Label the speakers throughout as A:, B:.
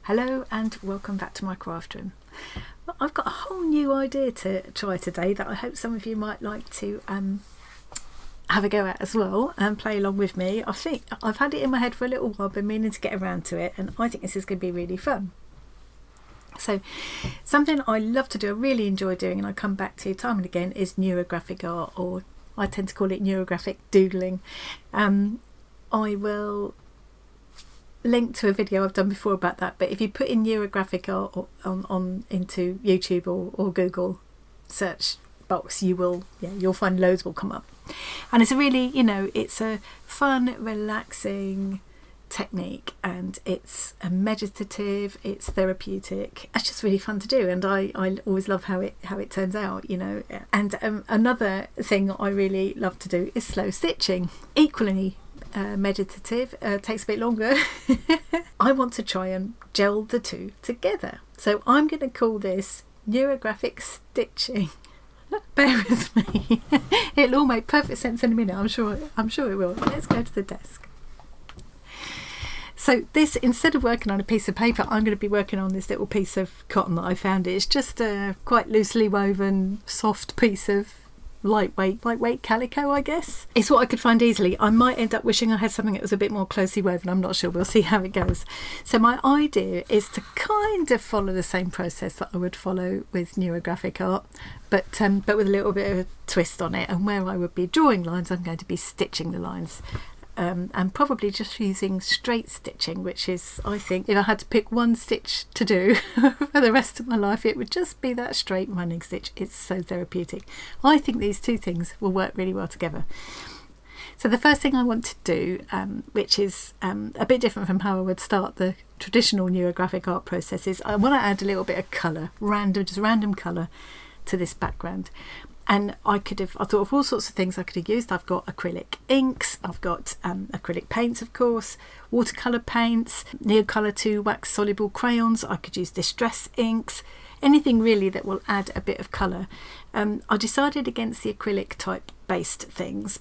A: Hello and welcome back to my craft room. Well, I've got a whole new idea to try today that I hope some of you might like to have a go at as well and play along with me. I think I've had it in my head for a little while, been meaning to get around to it, and I think this is going to be really fun. So something I love to do, I really enjoy doing, and I come back to time and again, is neurographic art, or I tend to call it neurographic doodling. I will link to a video I've done before about that, but if you put in neurographic art on into YouTube or Google search box, you'll find loads will come up. And it's a really, it's a fun, relaxing technique, and it's a meditative, it's therapeutic. It's just really fun to do, and I always love how it turns out, And another thing I really love to do is slow stitching. Equally meditative, takes a bit longer. I want to try and gel the two together, so I'm going to call this neurographic stitching. Bear with me. It'll all make perfect sense in a minute. I'm sure it will. Let's go to the desk. So this, instead of working on a piece of paper, I'm going to be working on this little piece of cotton that I found. It's just a quite loosely woven, soft piece of lightweight calico, I guess. It's what I could find easily. I might end up wishing I had something that was a bit more closely woven. I'm not sure. We'll see how it goes. So my idea is to kind of follow the same process that I would follow with neurographic art, but with a little bit of a twist on it. And where I would be drawing lines, I'm going to be stitching the lines. And probably just using straight stitching, which is, I think, if I had to pick one stitch to do for the rest of my life, it would just be that straight running stitch. It's so therapeutic. I think these two things will work really well together. So the first thing I want to do, which is a bit different from how I would start the traditional neurographic art process, is I want to add a little bit of colour, random colour to this background. And I thought of all sorts of things I could have used. I've got acrylic inks, I've got acrylic paints, of course, watercolour paints, Neocolour 2 wax soluble crayons. I could use distress inks, anything really that will add a bit of colour. I decided against the acrylic type based things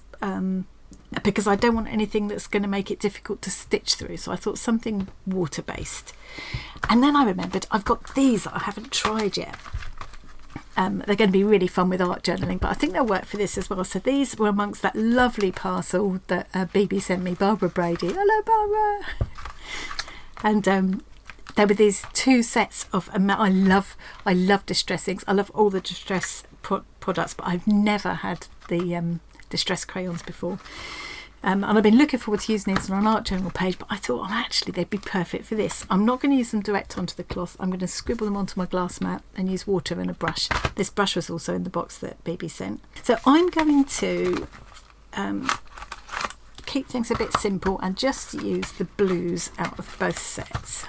A: because I don't want anything that's going to make it difficult to stitch through. So I thought something water based. And then I remembered I've got these that I haven't tried yet. They're going to be really fun with art journaling, but I think they'll work for this as well. So these were amongst that lovely parcel that BB sent me, Barbara Brady. Hello, Barbara. And there were these two sets of. I love distress inks. I love all the distress products, but I've never had the distress crayons before. And I've been looking forward to using these on an art journal page, but I thought, actually, they'd be perfect for this. I'm not going to use them direct onto the cloth. I'm going to scribble them onto my glass mat and use water and a brush. This brush was also in the box that BB sent. So I'm going to keep things a bit simple and just use the blues out of both sets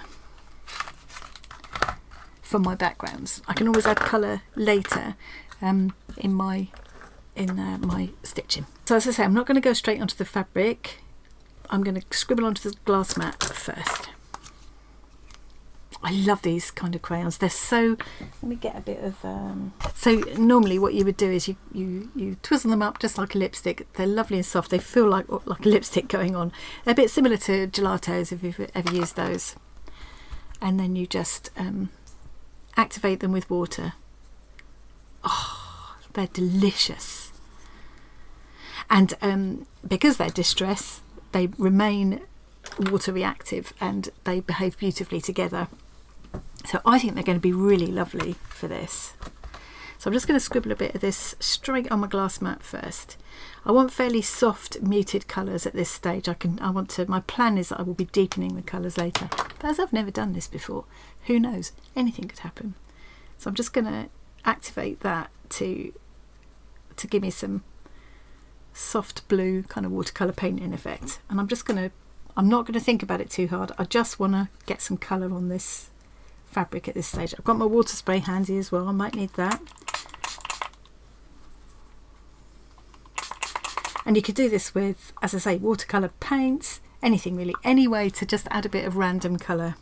A: for my backgrounds. I can always add colour later in my stitching. So as I say, I'm not going to go straight onto the fabric. I'm going to scribble onto the glass mat first. I love these kind of crayons. They're so, let me get a bit of so normally what you would do is you twizzle them up just like a lipstick. They're lovely and soft. They feel like a lipstick going on. They're a bit similar to gelatos if you've ever used those. And then you just activate them with water. Oh, they're delicious. And because they're distress, they remain water reactive and they behave beautifully together. So I think they're going to be really lovely for this. So I'm just going to scribble a bit of this straight on my glass mat first. I want fairly soft, muted colours at this stage. My plan is that I will be deepening the colours later. But as I've never done this before, who knows? Anything could happen. So I'm just going to activate that to give me some soft blue kind of watercolour painting effect. And I'm not going to think about it too hard. I just want to get some colour on this fabric at this stage. I've got my water spray handy as well. I might need that. And you could do this with, as I say, watercolour paints, anything really, any way to just add a bit of random colour.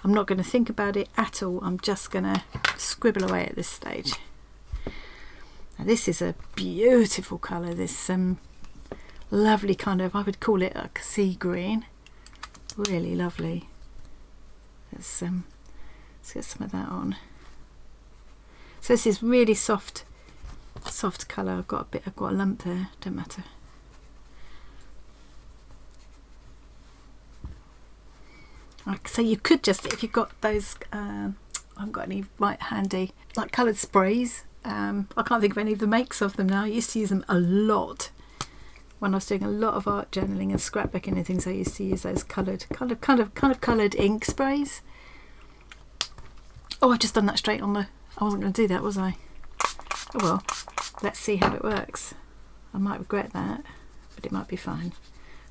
A: I'm not going to think about it at all. I'm just going to scribble away at this stage. Now this is a beautiful colour, this lovely kind of, I would call it like sea green. Really lovely. let's get some of that on. So this is really soft colour. I've got a lump there, don't matter. So you could just, if you've got those, I haven't got any right handy, like coloured sprays. I can't think of any of the makes of them now. I used to use them a lot when I was doing a lot of art journaling and scrapbooking and things. I used to use those coloured ink sprays. Oh, I've just done that straight on the. I wasn't going to do that, was I? Oh well, let's see how it works. I might regret that, but it might be fine.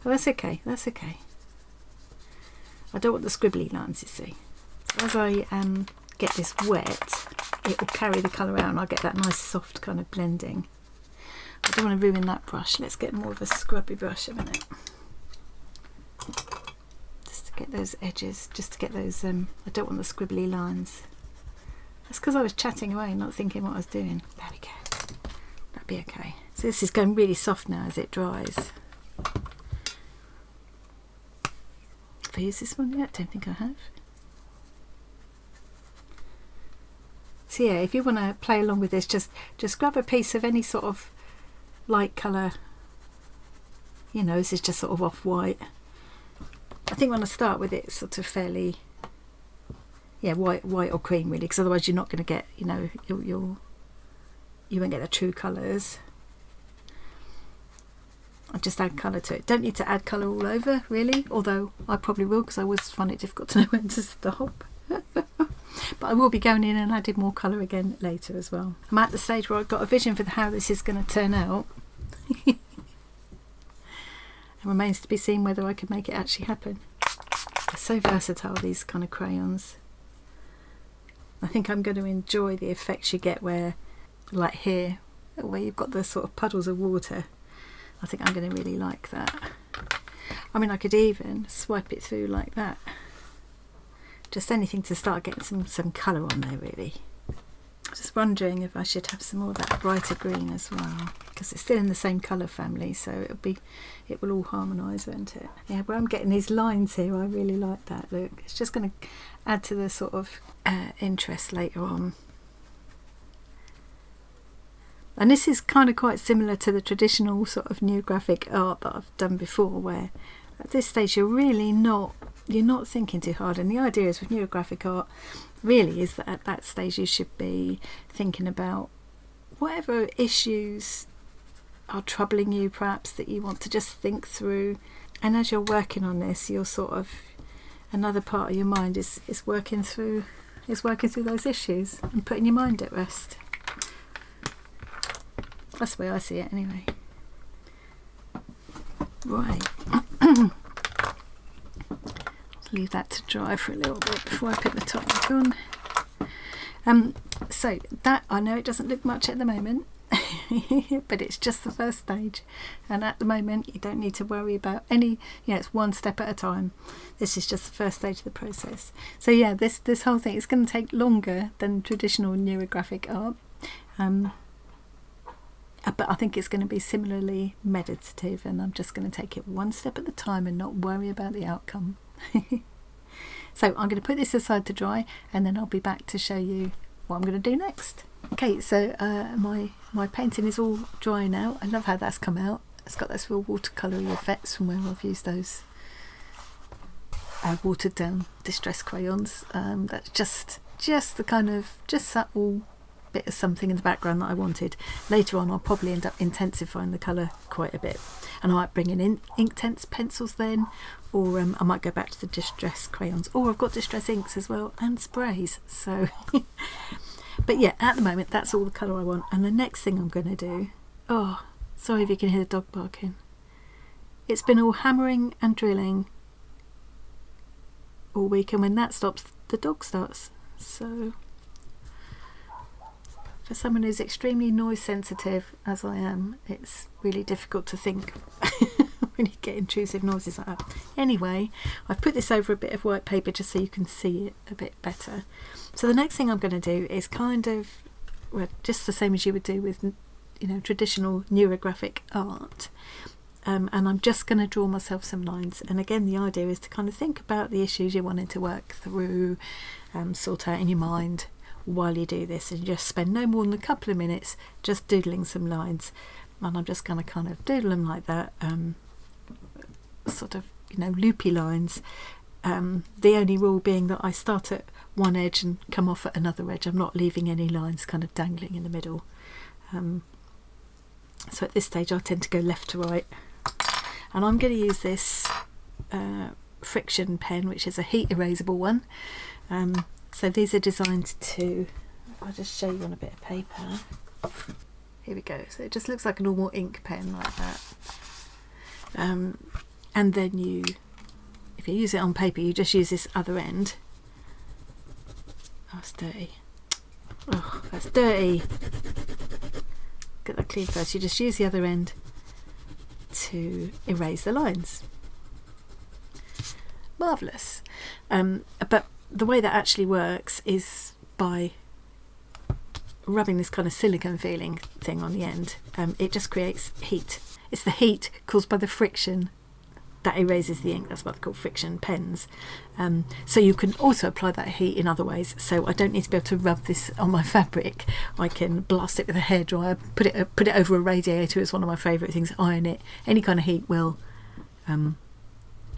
A: Oh, that's okay. That's okay. I don't want the scribbly lines, you see. So as I get this wet, it will carry the colour out and I'll get that nice soft kind of blending. I don't want to ruin that brush. Let's get more of a scrubby brush a minute. Just to get those edges, just to get those, I don't want the scribbly lines. That's because I was chatting away, not thinking what I was doing. There we go. That'll be okay. So this is going really soft now as it dries. Have I used this one yet? Don't think I have. So yeah, if you want to play along with this, just grab a piece of any sort of light colour. You know, this is just sort of off-white. I think when I start with it, sort of fairly, yeah, white or cream really, because otherwise you're not going to get, you know, you won't get the true colours. I'll just add colour to it. Don't need to add colour all over really, although I probably will, because I always find it difficult to know when to stop. But I will be going in and adding more colour again later as well. I'm at the stage where I've got a vision for how this is going to turn out. It remains to be seen whether I can make it actually happen. They're so versatile, these kind of crayons. I think I'm going to enjoy the effects you get where, like here, where you've got the sort of puddles of water. I think I'm going to really like that. I mean, I could even swipe it through like that. Just anything to start getting some colour on there really. Just wondering if I should have some more of that brighter green as well, because it's still in the same colour family, so it will all harmonise, won't it? Yeah, where I'm getting these lines here, I really like that look. It's just going to add to the sort of interest later on. And this is kind of quite similar to the traditional sort of neurographic art that I've done before, where at this stage you're not thinking too hard. And the idea is with neurographic art really is that at that stage you should be thinking about whatever issues are troubling you, perhaps, that you want to just think through. And as you're working on this, you're sort of, another part of your mind is working through those issues and putting your mind at rest. That's the way I see it anyway. Right. Leave that to dry for a little bit before I put the top back on. So that, I know it doesn't look much at the moment, but it's just the first stage, and at the moment you don't need to worry about any, it's one step at a time. This is just the first stage of the process. So yeah, this whole thing is going to take longer than traditional neurographic art, but I think it's going to be similarly meditative, and I'm just going to take it one step at a time and not worry about the outcome. So I'm going to put this aside to dry, and then I'll be back to show you what I'm going to do next. Okay, so my painting is all dry now. I love how that's come out. It's got those real watercolory effects from where I've used those watered down distress crayons. That's just the kind of subtle bit of something in the background that I wanted. Later on I'll probably end up intensifying the colour quite a bit, and I might bring in Inktense pencils then, or I might go back to the distress crayons, or I've got distress inks as well and sprays, so but yeah, at the moment that's all the colour I want. And the next thing I'm going to do, oh, sorry if you can hear the dog barking, it's been all hammering and drilling all week, and when that stops the dog starts. So for someone who's extremely noise sensitive as I am, it's really difficult to think when you get intrusive noises like that. Anyway, I've put this over a bit of white paper just so you can see it a bit better. So the next thing I'm going to do is kind of, well, just the same as you would do with, traditional neurographic art. and I'm just going to draw myself some lines. And again, the idea is to kind of think about the issues you're wanting to work through, sort out in your mind while you do this, and just spend no more than a couple of minutes just doodling some lines. And I'm just going to kind of doodle them like that, sort of, you know, loopy lines. The only rule being that I start at one edge and come off at another edge. I'm not leaving any lines kind of dangling in the middle. So at this stage I tend to go left to right, and I'm going to use this friction pen, which is a heat erasable one. So these are designed to, I'll just show you on a bit of paper. Here we go. So it just looks like a normal ink pen like that. And then you, if you use it on paper, you just use this other end. Oh, it's dirty. Oh, that's dirty. Get that clean first. You just use the other end to erase the lines. Marvellous. But the way that actually works is by rubbing this kind of silicone feeling thing on the end. It just creates heat. It's the heat caused by the friction that erases the ink. That's what they're called, friction pens. So you can also apply that heat in other ways. So I don't need to be able to rub this on my fabric. I can blast it with a hairdryer, put it over a radiator. It's one of my favourite things. Iron it. Any kind of heat will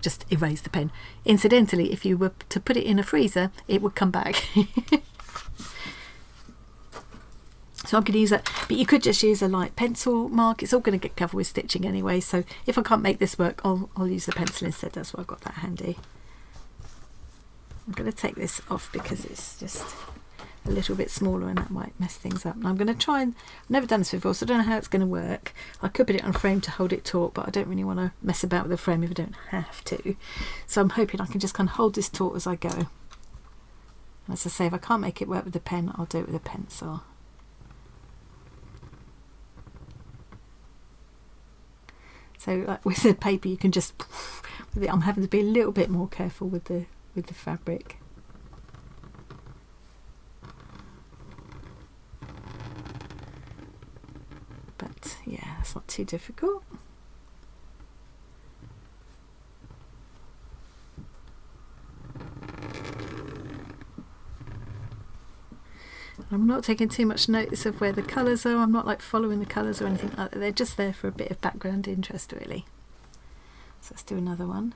A: just erase the pen. Incidentally, if you were to put it in a freezer, it would come back. So I'm going to use that, but you could just use a light pencil mark. It's all going to get covered with stitching anyway, so if I can't make this work, I'll use the pencil instead. That's why I've got that handy. I'm going to take this off because it's just a little bit smaller and that might mess things up. And I'm going to try and, I've never done this before, so I don't know how it's going to work. I could put it on a frame to hold it taut, but I don't really want to mess about with the frame if I don't have to. So I'm hoping I can just kind of hold this taut as I go. And as I say, if I can't make it work with the pen, I'll do it with a pencil. So like with the paper, you can just, I'm having to be a little bit more careful with the fabric. But yeah, it's not too difficult. I'm not taking too much notice of where the colours are. I'm not like following the colours or anything like that. They're just there for a bit of background interest really. So let's do another one.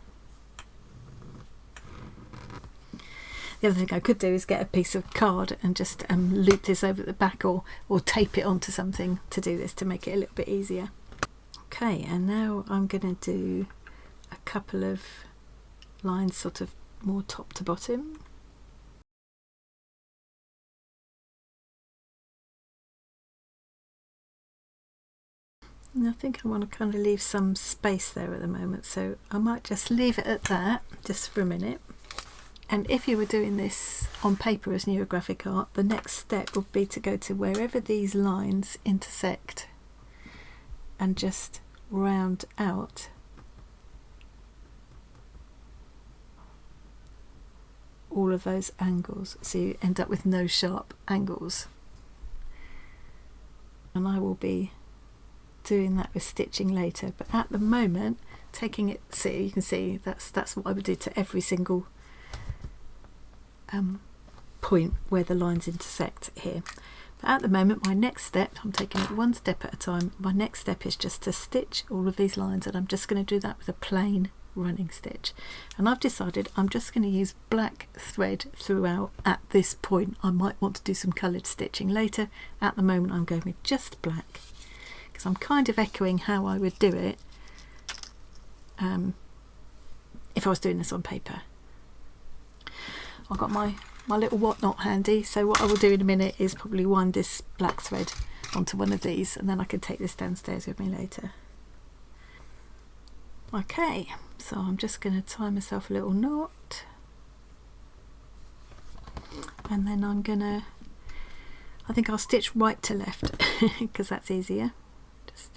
A: The other thing I could do is get a piece of card and just loop this over the back, or tape it onto something to do this, to make it a little bit easier. Okay, and now I'm going to do a couple of lines sort of more top to bottom. And I think I want to kind of leave some space there at the moment, so I might just leave it at that just for a minute. And if you were doing this on paper as neurographic art, the next step would be to go to wherever these lines intersect and just round out all of those angles, so you end up with no sharp angles. And I will be doing that with stitching later, but at the moment, taking it, see, you can see that's what I would do to every single point where the lines intersect here. But at the moment, my next step, I'm taking it one step at a time. My next step is just to stitch all of these lines, and I'm just going to do that with a plain running stitch. And I've decided I'm just going to use black thread throughout at this point. I might want to do some coloured stitching later. At the moment, I'm going with just black, because I'm kind of echoing how I would do it if I was doing this on paper. I've got my little whatnot handy, so what I will do in a minute is probably wind this black thread onto one of these, and then I can take this downstairs with me later. Okay, so I'm just going to tie myself a little knot, and then I'm gonna, I think I'll stitch right to left because that's easier. Just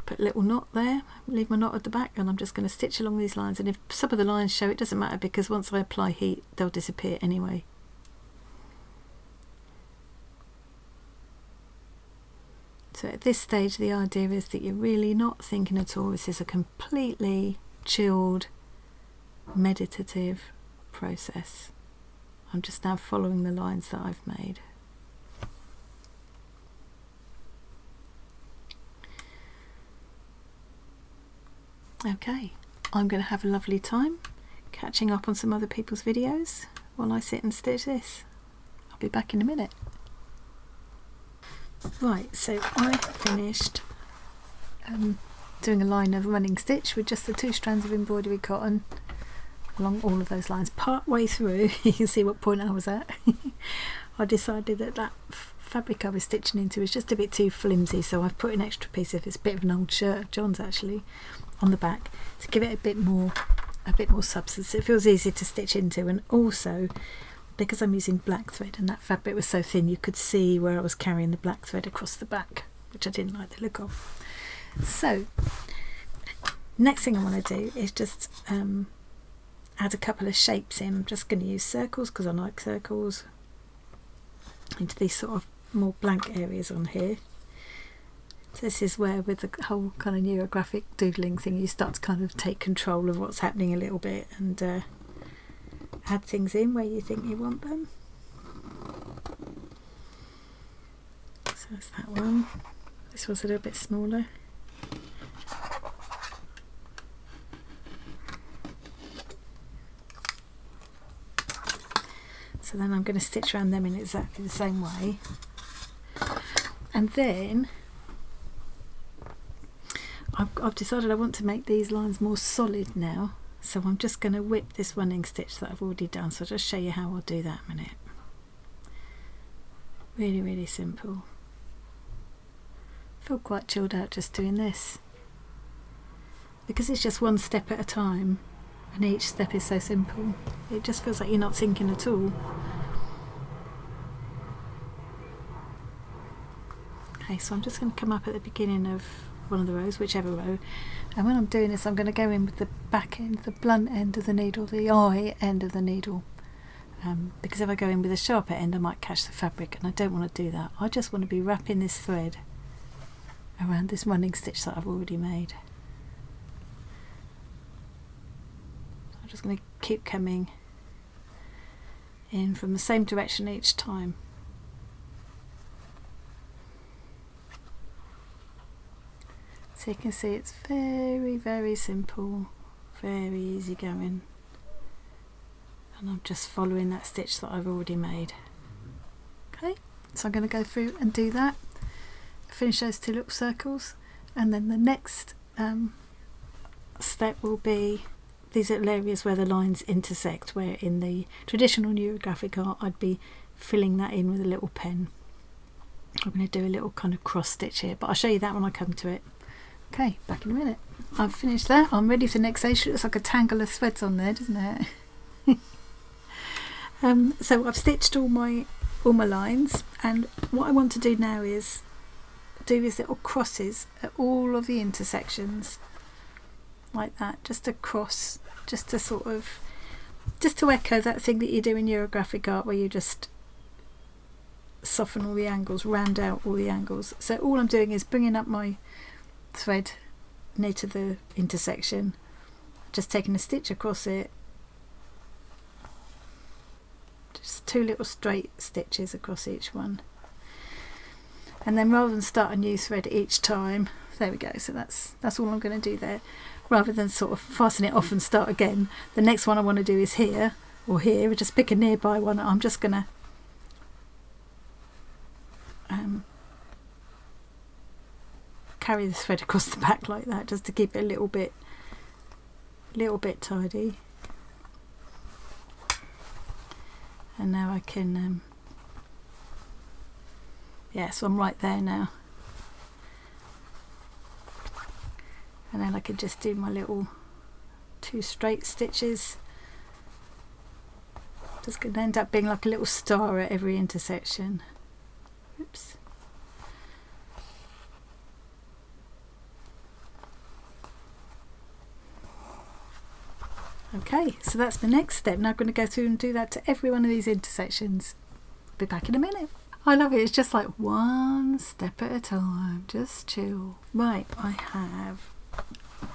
A: put a little knot there, leave my knot at the back, and I'm just going to stitch along these lines. And if some of the lines show, it doesn't matter, because once I apply heat they'll disappear anyway. So at this stage the idea is that you're really not thinking at all. This is a completely chilled, meditative process. I'm just now following the lines that I've made. Okay, I'm going to have a lovely time catching up on some other people's videos while I sit and stitch this. I'll be back in a minute. Right, so I finished doing a line of running stitch with just the 2 strands of embroidery cotton along all of those lines. Part way through, you can see what point I was at. I decided that fabric I was stitching into was just a bit too flimsy, so I've put an extra piece of, it's a bit of an old shirt of John's actually, on the back to give it a bit more substance. It feels easier to stitch into, and also because I'm using black thread and that fabric was so thin you could see where I was carrying the black thread across the back, which I didn't like the look of. So next thing I want to do is just add a couple of shapes in. I'm just going to use circles because I like circles into these sort of more blank areas on here. So this is where, with the whole kind of neurographic doodling thing, you start to kind of take control of what's happening a little bit and add things in where you think you want them. So that's that one. This was a little bit smaller. So then I'm going to stitch around them in exactly the same way. And then I've decided I want to make these lines more solid now, so I'm just going to whip this running stitch that I've already done. So I'll just show you how I'll do that in a minute. Really, really simple. I feel quite chilled out just doing this, because it's just one step at a time and each step is so simple. It just feels like you're not thinking at all. Okay, so I'm just going to come up at the beginning of one of the rows, whichever row, and when I'm doing this I'm going to go in with the back end, the blunt end of the needle, the eye end of the needle, because if I go in with a sharper end I might catch the fabric, and I don't want to do that. I just want to be wrapping this thread around this running stitch that I've already made. So I'm just going to keep coming in from the same direction each time. So you can see it's very, very simple, very easy going, and I'm just following that stitch that I've already made. Okay, so I'm going to go through and do that, finish those 2 little circles, and then the next step will be these little areas where the lines intersect, where in the traditional neurographic art I'd be filling that in with a little pen. I'm going to do a little kind of cross stitch here, but I'll show you that when I come to it. Okay, back in a minute. I've finished that. I'm ready for the next stage. It looks like a tangle of threads on there, doesn't it? So I've stitched all my lines, and what I want to do now is do these little crosses at all of the intersections, like that, just across, just to sort of, just to echo that thing that you do in neurographic art where you just soften all the angles, round out all the angles. So all I'm doing is bringing up my thread near to the intersection, just taking a stitch across it, just 2 little straight stitches across each one, and then rather than start a new thread each time, there we go. So that's all I'm going to do there, rather than sort of fasten it off and start again. The next one I want to do is here or here, just pick a nearby one. I'm just going to carry the thread across the back like that, just to keep it a little bit tidy. And now I can yeah, so I'm right there now, and then I can just do my little 2 straight stitches. Just going to end up being like a little star at every intersection. Oops. Okay, so that's the next step. Now I'm going to go through and do that to every one of these intersections. Be back in a minute. I love it. It's just like one step at a time, just chill. Right, I have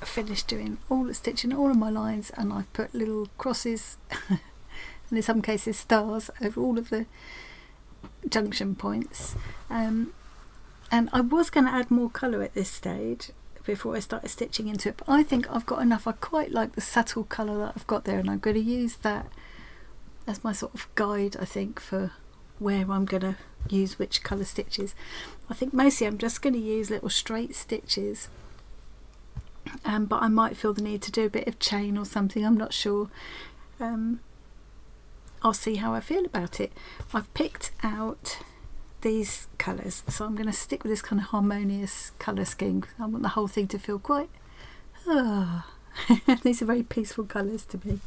A: finished doing all the stitching, all of my lines, and I've put little crosses and in some cases stars over all of the junction points. And I was going to add more colour at this stage before I started stitching into it, but I think I've got enough. I quite like the subtle colour that I've got there, and I'm going to use that as my sort of guide, I think, for where I'm going to use which colour stitches. I think mostly I'm just going to use little straight stitches, but I might feel the need to do a bit of chain or something, I'm not sure. I'll see how I feel about it. I've picked out these colours, so I'm going to stick with this kind of harmonious colour scheme. I want the whole thing to feel quite these are very peaceful colours to me.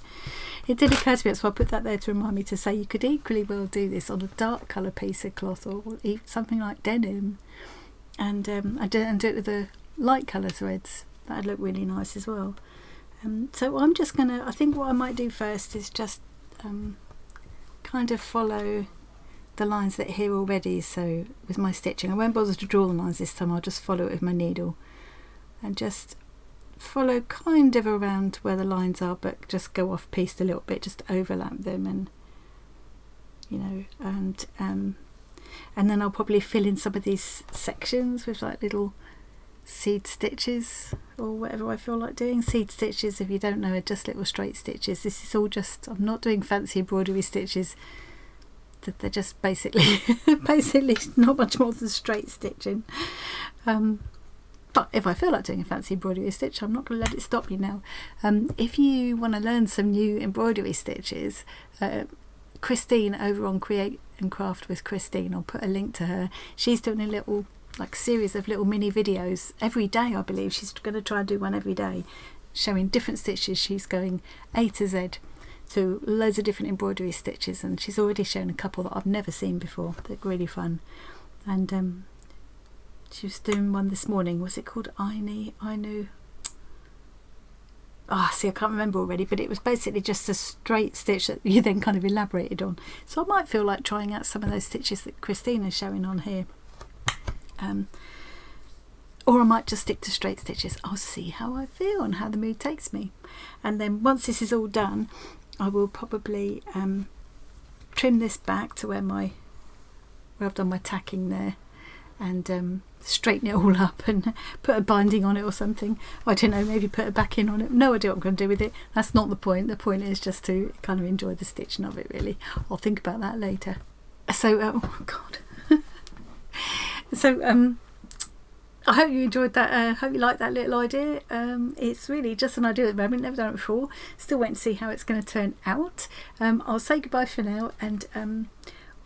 A: It did occur to me, so I put that there to remind me to say you could equally well do this on a dark colour piece of cloth, or even something like denim, and do it with the light colour threads. That'd look really nice as well. So I'm just gonna, I think what I might do first is just kind of follow the lines that are here already. So with my stitching, I won't bother to draw the lines this time. I'll just follow it with my needle and just follow kind of around where the lines are, but just go off piste a little bit, just overlap them, and you know, and then I'll probably fill in some of these sections with like little seed stitches or whatever I feel like doing. Seed stitches, if you don't know, are just little straight stitches. This is all just, I'm not doing fancy embroidery stitches. They're just basically not much more than straight stitching. But if I feel like doing a fancy embroidery stitch, I'm not going to let it stop you now. If you want to learn some new embroidery stitches, Christine over on Create and Craft with Christine, I'll put a link to her. She's doing a little like series of little mini videos every day, I believe. She's going to try and do one every day, showing different stitches. She's going A to Z through loads of different embroidery stitches, and she's already shown a couple that I've never seen before. They're really fun. And she was doing one this morning. Was it called Ainu? See, I can't remember already, but it was basically just a straight stitch that you then kind of elaborated on. So I might feel like trying out some of those stitches that Christine is showing on here. Or I might just stick to straight stitches. I'll see how I feel and how the mood takes me. And then once this is all done, I will probably trim this back to where I've done my tacking there, and straighten it all up and put a binding on it or something. I don't know, maybe put a backing on it. No idea what I'm going to do with it. That's not the point. The point is just to kind of enjoy the stitching of it, really. I'll think about that later. So, oh God. So, I hope you enjoyed that. I hope you liked that little idea. It's really just an idea at the moment. Never done it before. Still waiting to see how it's going to turn out. I'll say goodbye for now, and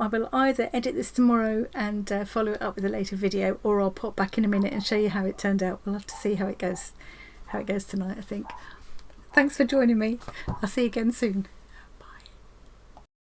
A: I will either edit this tomorrow and follow it up with a later video, or I'll pop back in a minute and show you how it turned out. We'll have to see how it goes tonight, I think. Thanks for joining me. I'll see you again soon.